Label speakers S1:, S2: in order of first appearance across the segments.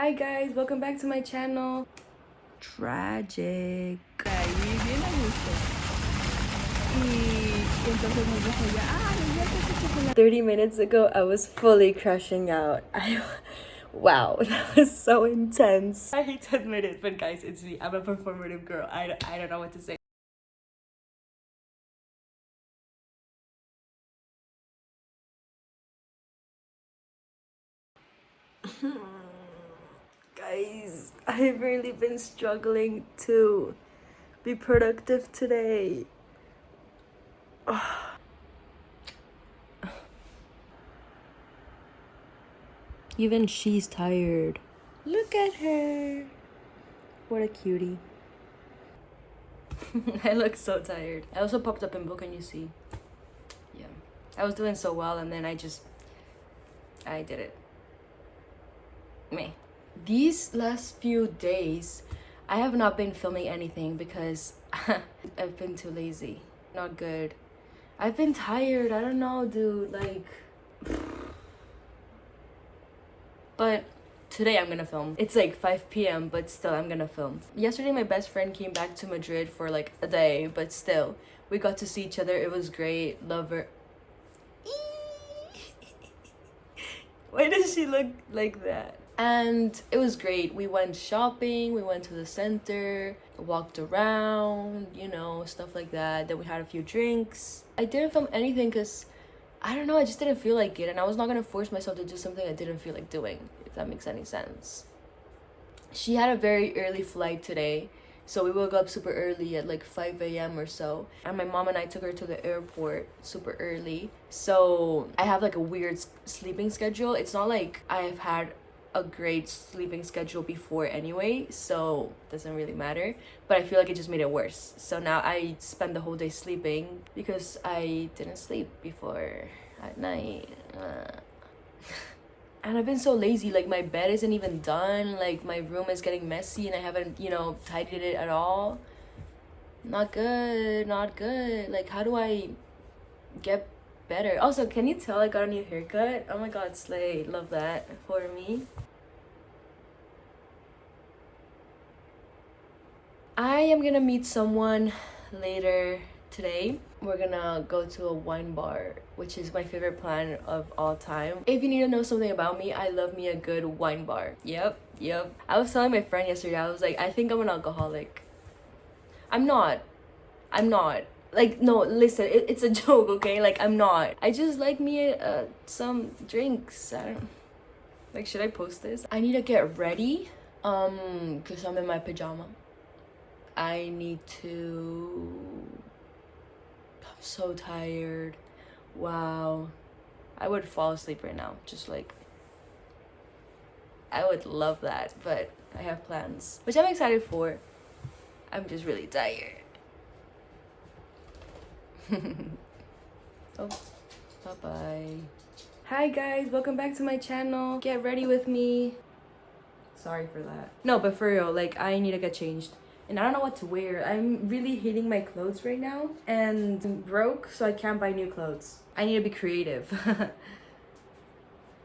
S1: Hi guys, welcome back to my channel. Tragic.
S2: Y bien a gusto. Y entonces nos dijo ya, les voy a hacer su chocolate.
S1: 30 minutes ago, I was fully crashing out. Wow, that was so intense. I hate to admit it, but guys, it's me. I'm a performative girl. I don't know what to say. Guys, I've really been struggling to be productive today. Even she's tired. Look at her. What a cutie. I look so tired. I also popped up in book, and you see. Yeah. I was doing so well, and then I did it. Meh. These last few days, I have not been filming anything because I've been too lazy. Not good. I've been tired. I don't know, dude. Like... But today I'm gonna film. It's like 5 p.m. but still I'm gonna film. Yesterday my best friend came back to Madrid for like a day, but still we got to see each other. It was great. Love her. Why does she look like that? And it was great. We went shopping, we went to the center, walked around, you know, stuff like that. Then we had a few drinks. I didn't film anything because I don't know, I just didn't feel like it, and I was not gonna force myself to do something I didn't feel like doing, if that makes any sense. She had a very early flight today, so we woke up super early at like 5 a.m. or so, and my mom and I took her to the airport super early. So I have like a weird sleeping schedule. It's not like I've had a great sleeping schedule before anyway, so it doesn't really matter, but I feel like it just made it worse. So now I spend the whole day sleeping because I didn't sleep before at night. And I've been so lazy. Like, my bed isn't even done, like my room is getting messy and I haven't, you know, tidied it at all. Not good, not good. Like, how do I get better? Also, can you tell I got a new haircut? Oh my god, slay. Love that for me. I am gonna meet someone later today. We're gonna go to a wine bar, which is my favorite plan of all time. If you need to know something about me, I love me a good wine bar. Yep. I was telling my friend yesterday, I was like, I think I'm an alcoholic. I'm not. Like, no, listen, it's a joke, okay? Like, I'm not. I just like me some drinks. I don't... Like, should I post this? I need to get ready, because I'm in my pajama. I need to... I'm so tired. Wow. I would fall asleep right now. Just like... I would love that, but I have plans, which I'm excited for. I'm just really tired. Oh, bye-bye. Hi guys, welcome back to my channel. Get ready with me. Sorry for that. No, but for real, like, I need to get changed. And I don't know what to wear. I'm really hating my clothes right now. And I'm broke, so I can't buy new clothes. I need to be creative.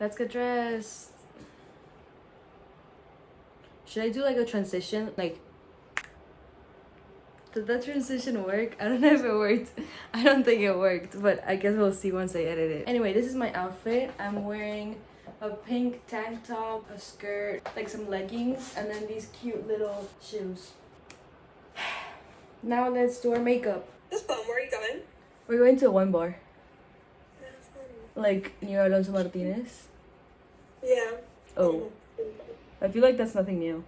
S1: Let's get dressed. Should I do like a transition? Like, did that transition work? I don't know if it worked. I don't think it worked, but I guess we'll see once I edit it. Anyway, this is my outfit. I'm wearing a pink tank top, a skirt, like some leggings, and then these cute little shoes. Now let's do our makeup.
S3: That's fun. Where are you going?
S1: We're going to a wine bar.
S3: That's fun.
S1: Like near Alonso Martinez.
S3: Yeah.
S1: Oh. I feel like that's nothing new.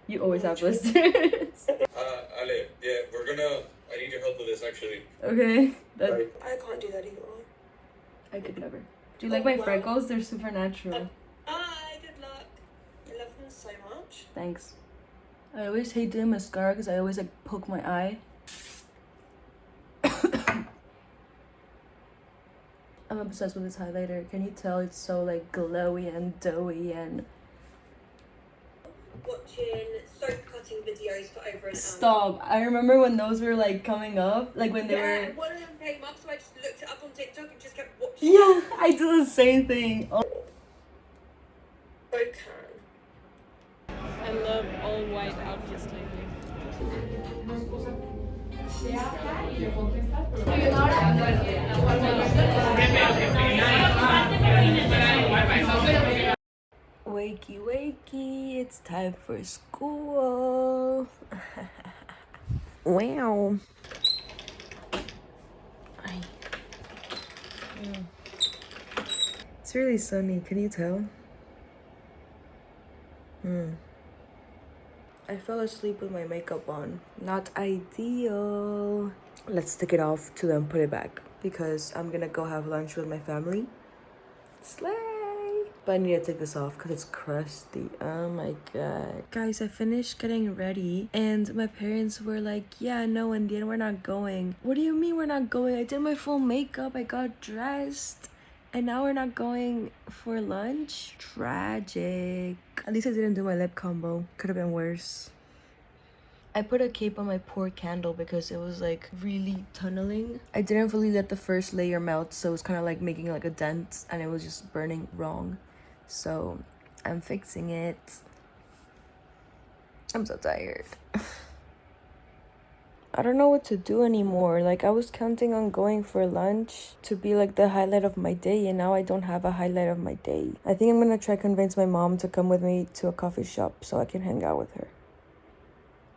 S1: You always have blisters.
S4: Ale, yeah, I need your help with this actually.
S1: Okay.
S3: I can't do that either.
S1: I could never. Do you like my
S3: wow.
S1: freckles? They're super natural.
S3: Hi, good luck. I love them so much.
S1: Thanks. I always hate doing mascara because I always like poke my eye. I'm obsessed with this highlighter. Can you tell it's so like glowy and doughy and...
S3: Watching soap cutting videos for over an hour.
S1: Stop. I remember when those were like coming up, like when they
S3: Yeah,
S1: were...
S3: one of them came up, so I just looked it up on TikTok and just kept watching.
S1: Yeah, I do the same thing. Oh.
S3: Okay.
S2: I love all white outfits lately.
S1: Wakey, wakey, it's time for school. Wow. It's really sunny, can you tell? I fell asleep with my makeup on. Not ideal. Let's take it off to then put it back because I'm gonna go have lunch with my family. Slay! But I need to take this off because it's crusty. Oh my god. Guys, I finished getting ready and my parents were like, yeah, no, in the end, we're not going. What do you mean we're not going? I did my full makeup, I got dressed, and now we're not going for lunch? Tragic. At least I didn't do my lip combo. Could have been worse. I put a cape on my poor candle because it was like really tunneling. I didn't fully let the first layer melt, so it was kind of like making like a dent and it was just burning wrong. So I'm fixing it. I'm so tired. I don't know what to do anymore. Like I was counting on going for lunch to be like the highlight of my day, and now I don't have a highlight of my day. I think I'm gonna try convince my mom to come with me to a coffee shop so I can hang out with her.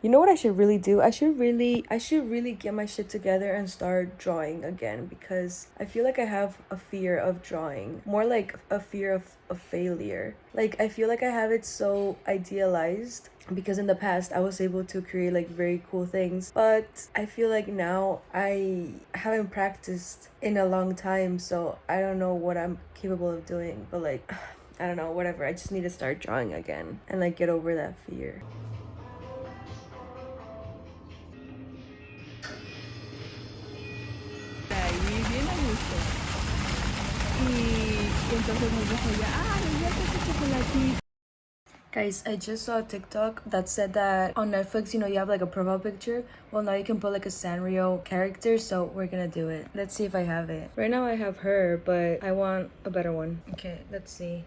S1: You know what I should really do? I should really get my shit together and start drawing again because I feel like I have a fear of drawing. More like a fear of failure. Like I feel like I have it so idealized because in the past I was able to create like very cool things, but I feel like now I haven't practiced in a long time, so I don't know what I'm capable of doing, but like I don't know, whatever. I just need to start drawing again and like get over that fear.
S2: Ahí bien a gusto. Y entonces nos dijo ya, revienta ese chocolatito.
S1: Guys, I just saw a TikTok that said that on Netflix, you know, you have like a profile picture. Well, now you can put like a Sanrio character, so we're gonna do it. Let's see if I have it. Right now I have her, but I want a better one. Okay, let's see.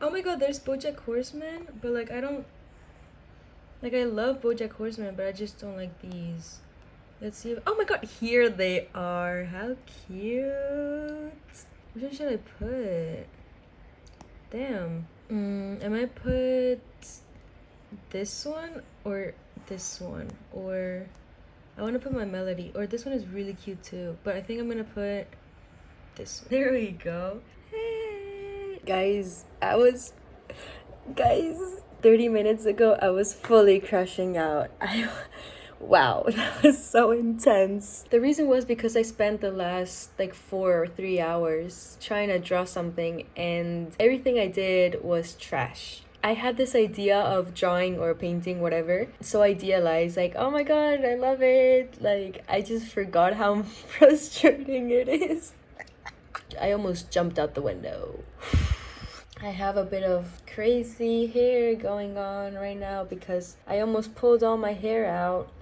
S1: Oh my god, there's BoJack Horseman, but like I don't... Like I love BoJack Horseman, but I just don't like these. Let's see if... Oh my god, here they are. How cute. Which one should I put? Damn. I might put this one or this one, or I want to put my melody, or this one is really cute too, but I think I'm gonna put this one. There we go. Hey guys, 30 minutes ago I was fully crashing out. Wow, that was so intense. The reason was because I spent the last like 4 or 3 hours trying to draw something and everything I did was trash. I had this idea of drawing or painting, whatever, so idealized, like, oh my god, I love it. Like, I just forgot how frustrating it is. I almost jumped out the window. I have a bit of crazy hair going on right now because I almost pulled all my hair out.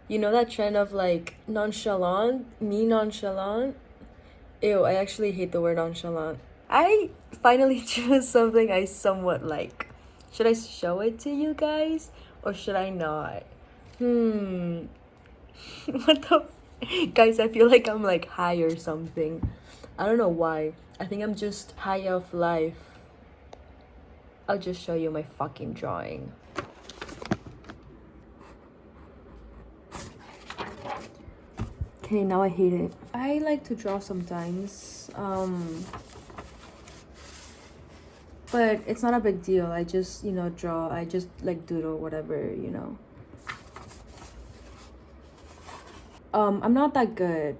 S1: You know that trend of like nonchalant? Nonchalant? Ew, I actually hate the word nonchalant. I finally chose something I somewhat like. Should I show it to you guys? Or should I not? What the... Guys, I feel like I'm like high or something. I don't know why. I think I'm just high off life. I'll just show you my fucking drawing. Okay, now I hate it. I like to draw sometimes. But it's not a big deal. I just, you know, draw. I just like doodle, whatever, you know. I'm not that good.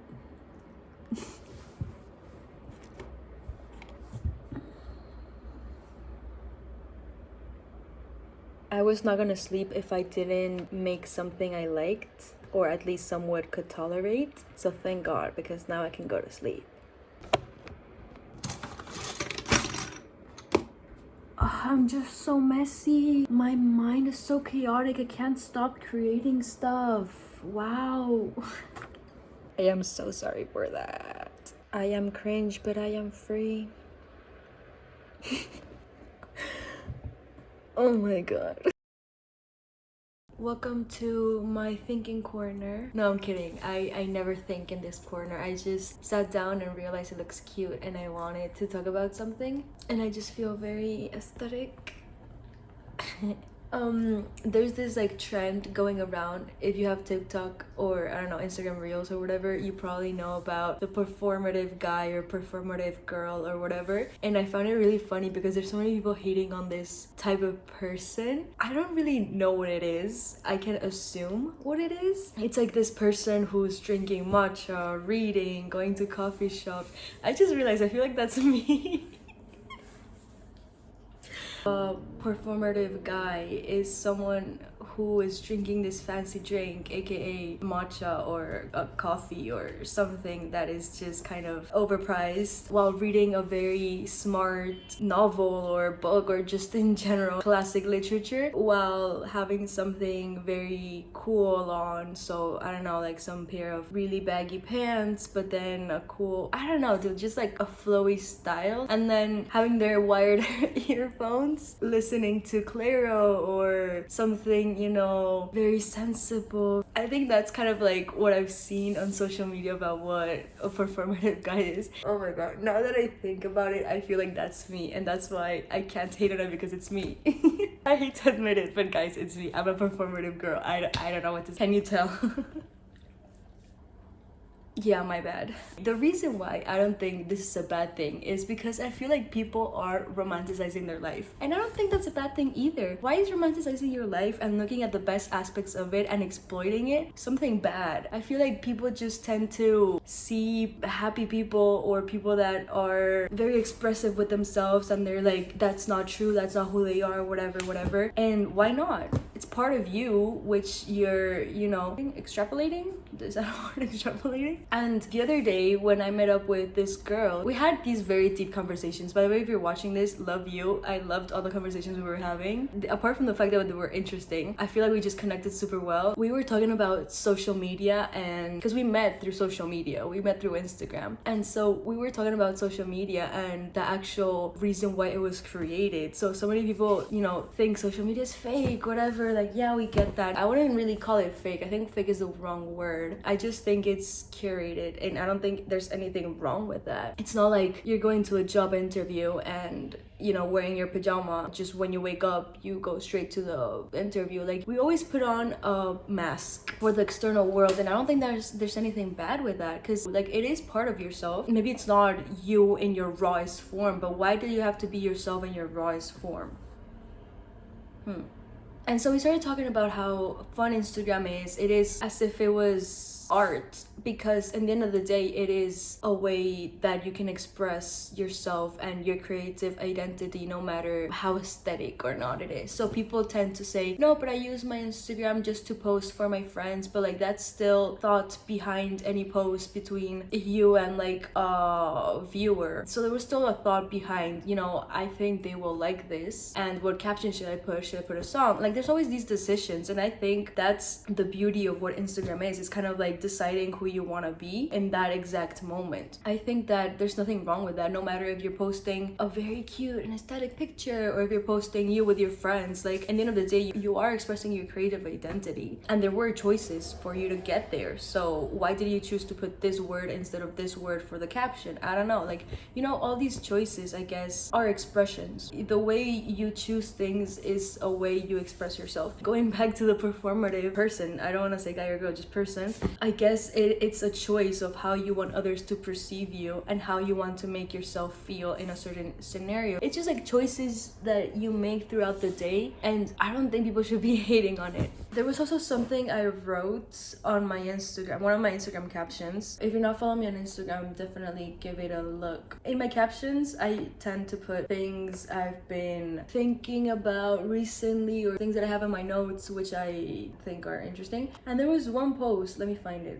S1: I was not gonna sleep if I didn't make something I liked, or at least somewhat could tolerate. So thank God, because now I can go to sleep. I'm just so messy. My mind is so chaotic. I can't stop creating stuff. Wow. I am so sorry for that. I am cringe, but I am free. Oh my god. Welcome to my thinking corner. No, I'm kidding. I never think in this corner. I just sat down and realized it looks cute and I wanted to talk about something. And I just feel very aesthetic. There's this like trend going around. If you have TikTok or I don't know, Instagram Reels or whatever, you probably know about the performative guy or performative girl or whatever. And I found it really funny because there's so many people hating on this type of person. I don't really know what it is. I can assume what it is. It's like this person who's drinking matcha, reading, going to coffee shop. I just realized I feel like that's me. A performative guy is someone who is drinking this fancy drink, aka matcha or a coffee or something that is just kind of overpriced, while reading a very smart novel or book or just in general classic literature, while having something very cool on. So I don't know, like some pair of really baggy pants, but then a cool, I don't know, just like a flowy style, and then having their wired earphones listening to Clairo or something, you know, very sensible. I think that's kind of like what I've seen on social media about what a performative guy is. Oh my god, now that I think about it, I feel like that's me, and that's why I can't hate on it because it's me. I hate to admit it, but guys, it's me. I'm a performative girl. I don't know what to say. Can you tell? Yeah, my bad. The reason why I don't think this is a bad thing is because I feel like people are romanticizing their life. And I don't think that's a bad thing either. Why is romanticizing your life and looking at the best aspects of it and exploiting it something bad? I feel like people just tend to see happy people or people that are very expressive with themselves and they're like, that's not true, that's not who they are, whatever. And why not? It's part of you, which you're, you know, extrapolating? Is that a word, extrapolating? And the other day when I met up with this girl, we had these very deep conversations. By the way, if you're watching this, love you. I loved all the conversations we were having. Apart from the fact that they were interesting, I feel like we just connected super well. We were talking about social media, and because we met through social media, we met through Instagram. And so we were talking about social media and the actual reason why it was created. So many people, you know, think social media is fake, whatever. Like, yeah, we get that. I wouldn't really call it fake. I think fake is the wrong word. I just think it's curated, and I don't think there's anything wrong with that. It's not like you're going to a job interview and, you know, wearing your pajama, just when you wake up you go straight to the interview. Like, we always put on a mask for the external world, and I don't think there's anything bad with that, because like it is part of yourself. Maybe it's not you in your rawest form, but why do you have to be yourself in your rawest form? And so we started talking about how fun Instagram is. It is as if it was art, because in the end of the day, it is a way that you can express yourself and your creative identity, no matter how aesthetic or not it is. So people tend to say, no, but I use my Instagram just to post for my friends, but like that's still thought behind any post between you and like a viewer. So there was still a thought behind, you know, I think they will like this, and what caption should I put? Should I put a song? Like, there's always these decisions, and I think that's the beauty of what Instagram is. It's kind of like deciding who you want to be in that exact moment. I think that there's nothing wrong with that, no matter if you're posting a very cute and aesthetic picture or if you're posting you with your friends. Like, at the end of the day, you are expressing your creative identity, and there were choices for you to get there. So why did you choose to put this word instead of this word for the caption? I don't know. Like, you know, all these choices, I guess, are expressions. The way you choose things is a way you express yourself. Going back to the performative person, I don't want to say guy or girl, just person. I guess it's a choice of how you want others to perceive you and how you want to make yourself feel in a certain scenario. It's just like choices that you make throughout the day, and I don't think people should be hating on it. There was also something I wrote on my Instagram, one of my Instagram captions. If you're not following me on Instagram, definitely give it a look. In my captions, I tend to put things I've been thinking about recently or things that I have in my notes which I think are interesting. And there was one post, let me find it.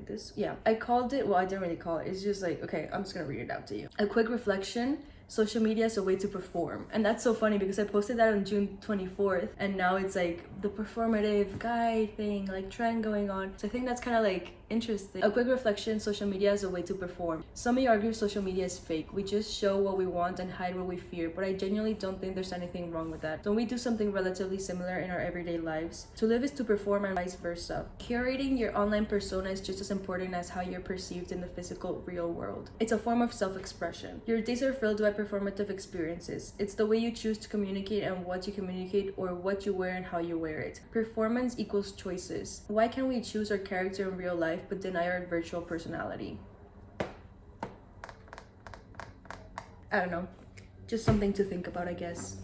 S1: I called it, well, I didn't really call it. It's just like, okay, I'm just gonna read it out to you. A quick reflection. Social media is a way to perform. And that's so funny because I posted that on June 24th, and now it's like the performative guy thing, like trend going on. So I think that's kind of like Interesting. A quick reflection, social media is a way to perform. Some may argue social media is fake. We just show what we want and hide what we fear, but I genuinely don't think there's anything wrong with that. Don't we do something relatively similar in our everyday lives? To live is to perform and vice versa. Curating your online persona is just as important as how you're perceived in the physical, real world. It's a form of self-expression. Your days are filled by performative experiences. It's the way you choose to communicate and what you communicate, or what you wear and how you wear it. Performance equals choices. Why can't we choose our character in real life but deny our virtual personality? I don't know. Just something to think about, I guess.